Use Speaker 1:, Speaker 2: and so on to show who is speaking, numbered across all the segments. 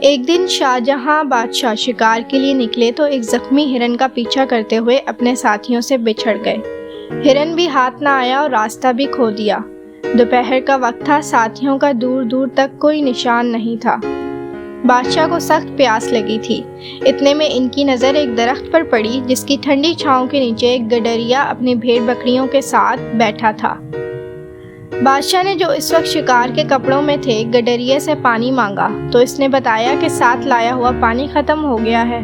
Speaker 1: ایک دن شاہ جہاں بادشاہ شکار کے لیے نکلے تو ایک زخمی ہرن کا پیچھا کرتے ہوئے اپنے ساتھیوں سے بچھڑ گئے۔ ہرن بھی ہاتھ نہ آیا اور راستہ بھی کھو دیا۔ دوپہر کا وقت تھا، ساتھیوں کا دور دور تک کوئی نشان نہیں تھا۔ بادشاہ کو سخت پیاس لگی تھی۔ اتنے میں ان کی نظر ایک درخت پر پڑی جس کی ٹھنڈی چھاؤں کے نیچے ایک گڈریا اپنی بھیڑ بکریوں کے ساتھ بیٹھا تھا۔ بادشاہ نے جو اس وقت شکار کے کپڑوں میں تھے گڈریے سے پانی مانگا تو اس نے بتایا کہ ساتھ لایا ہوا پانی ختم ہو گیا ہے۔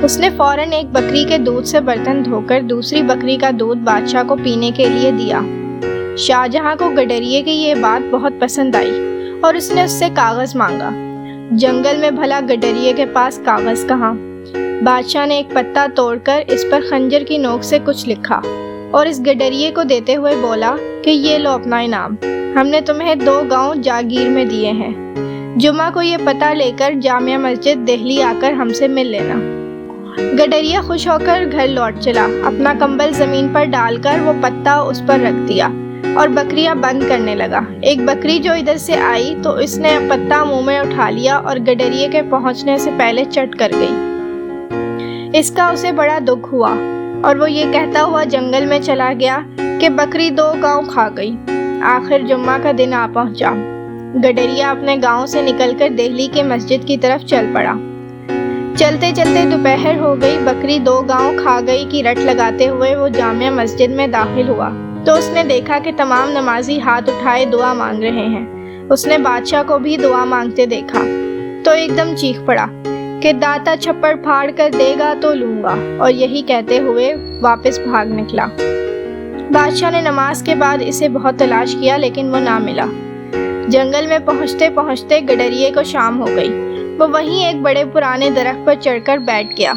Speaker 1: اس نے فوراً ایک بکری کے دودھ سے برتن دھو کر دوسری بکری کا دودھ بادشاہ کو پینے کے لیے دیا۔ شاہ جہاں کو گڈریے کی یہ بات بہت پسند آئی اور اس نے اس سے کاغذ مانگا۔ جنگل میں بھلا گڈریے کے پاس کاغذ کہاں؟ بادشاہ نے ایک پتا توڑ کر اس پر خنجر کی نوک سے کچھ لکھا اور اس گڈریے کو دیتے ہوئے بولا کہ یہ لو اپنا انعام، ہم نے تمہیں 2 گاؤں جاگیر میں دیے ہیں۔ جمعہ کو یہ پتہ لے کر جامع مسجد دہلی آ کر ہم سے مل لینا۔ گڈریا خوش ہو کر گھر لوٹ چلا۔ اپنا کمبل زمین پر ڈال کر وہ پتا اس پر رکھ دیا اور بکریاں بند کرنے لگا۔ ایک بکری جو ادھر سے آئی تو اس نے پتا منہ میں اٹھا لیا اور گڈریے کے پہنچنے سے پہلے چٹ کر گئی۔ اس کا اسے بڑا دکھ ہوا اور وہ یہ کہتا ہوا جنگل میں چلا گیا کہ بکری 2 گاؤں کھا گئی۔ آخر جمعہ کا دن آ پہنچا۔ گڈریا اپنے گاؤں سے نکل کر دہلی کے مسجد کی طرف چل پڑا۔ چلتے چلتے دوپہر ہو گئی۔ بکری 2 گاؤں کھا گئی کی رٹ لگاتے ہوئے وہ جامع مسجد میں داخل ہوا تو اس نے دیکھا کہ تمام نمازی ہاتھ اٹھائے دعا مانگ رہے ہیں۔ اس نے بادشاہ کو بھی دعا مانگتے دیکھا تو ایک دم چیخ پڑا کہ داتا چھپڑ پھاڑ کر دے گا تو لوں گا، اور یہی کہتے ہوئے واپس بھاگ نکلا۔ بادشاہ نے نماز کے بعد اسے بہت تلاش کیا لیکن وہ نہ ملا۔ جنگل میں پہنچتے پہنچتے گڈریے کو شام ہو گئی۔ وہ وہیں ایک بڑے پرانے درخت پر چڑھ کر بیٹھ گیا۔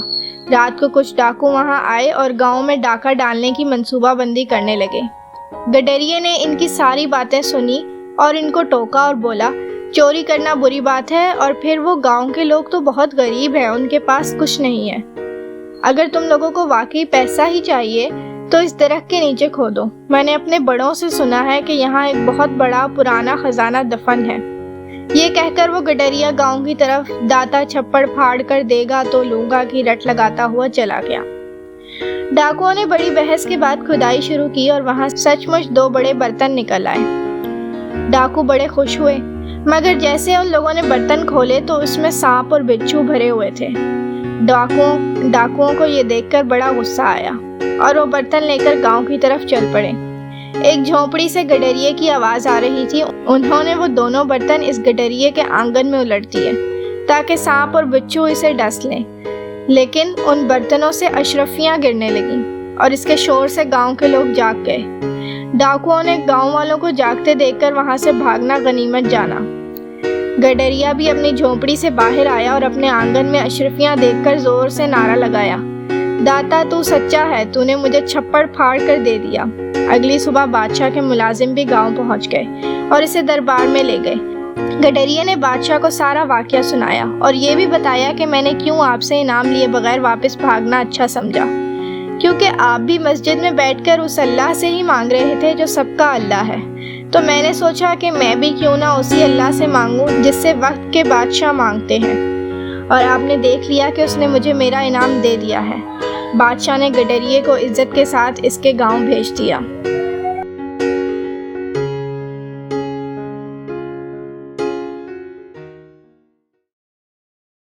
Speaker 1: رات کو کچھ ڈاکو وہاں آئے اور گاؤں میں ڈاکہ ڈالنے کی منصوبہ بندی کرنے لگے۔ گڈریے نے ان کی ساری باتیں سنی اور ان کو ٹوکا اور بولا، چوری کرنا بری بات ہے، اور پھر وہ گاؤں کے لوگ تو بہت غریب ہیں، ان کے پاس کچھ نہیں ہے۔ اگر تم لوگوں کو واقعی پیسہ ہی چاہیے تو اس درخت کے نیچے کھودو۔ میں نے اپنے بڑوں سے سنا ہے کہ یہاں ایک بہت بڑا پرانا خزانہ دفن ہے۔ یہ کہہ کر وہ گڈریا گاؤں کی طرف داتا چھپڑ پھاڑ کر دے گا تو لوں گا کی رٹ لگاتا ہوا چلا گیا۔ ڈاکوؤں نے بڑی بحث کے بعد کھدائی شروع کی اور وہاں سچ مچ 2 بڑے برتن نکل آئے۔ ڈاکو بڑے خوش ہوئے، مگر جیسے ان لوگوں نے برتن کھولے تو اس میں سانپ اور بچھو بھرے ہوئے تھے۔ ڈاکوؤں کو یہ دیکھ کر بڑا غصہ آیا اور وہ برتن لے کر گاؤں کی طرف چل پڑے۔ ایک جھونپڑی سے گڈریے کی آواز آ رہی تھی۔ انہوں نے وہ دونوں برتن اس گڈریے کے آنگن میں الٹ دیے تاکہ سانپ اور بچھو اسے ڈس لیں، لیکن ان برتنوں سے اشرفیاں گرنے لگیں اور اس کے شور سے گاؤں کے لوگ جاگ گئے۔ ڈاکوؤں نے گاؤں والوں کو جاگتے دیکھ کر وہاں سے بھاگنا غنیمت جانا۔ گڈریا بھی اپنی جھونپڑی سے باہر آیا اور اپنے آنگن میں اشرفیاں دیکھ کر زور سے نعرہ لگایا، داتا تو سچا ہے، تو نے مجھے چھپڑ پھاڑ کر دے دیا۔ اگلی صبح بادشاہ کے ملازم بھی گاؤں پہنچ گئے اور اسے دربار میں لے گئے۔ گڈریے نے بادشاہ کو سارا واقعہ سنایا اور یہ بھی بتایا کہ میں نے کیوں آپ سے انعام لیے بغیر واپس بھاگنا اچھا سمجھا، کیونکہ آپ بھی مسجد میں بیٹھ کر اس اللہ سے ہی مانگ رہے تھے جو سب کا اللہ ہے، تو میں نے سوچا کہ میں بھی کیوں نہ اسی اللہ سے مانگوں جس سے وقت کے بادشاہ مانگتے ہیں، اور آپ نے دیکھ لیا کہ اس نے مجھے میرا انعام دے دیا ہے۔ بادشاہ نے گڈریے کو عزت کے ساتھ اس کے گاؤں بھیج دیا۔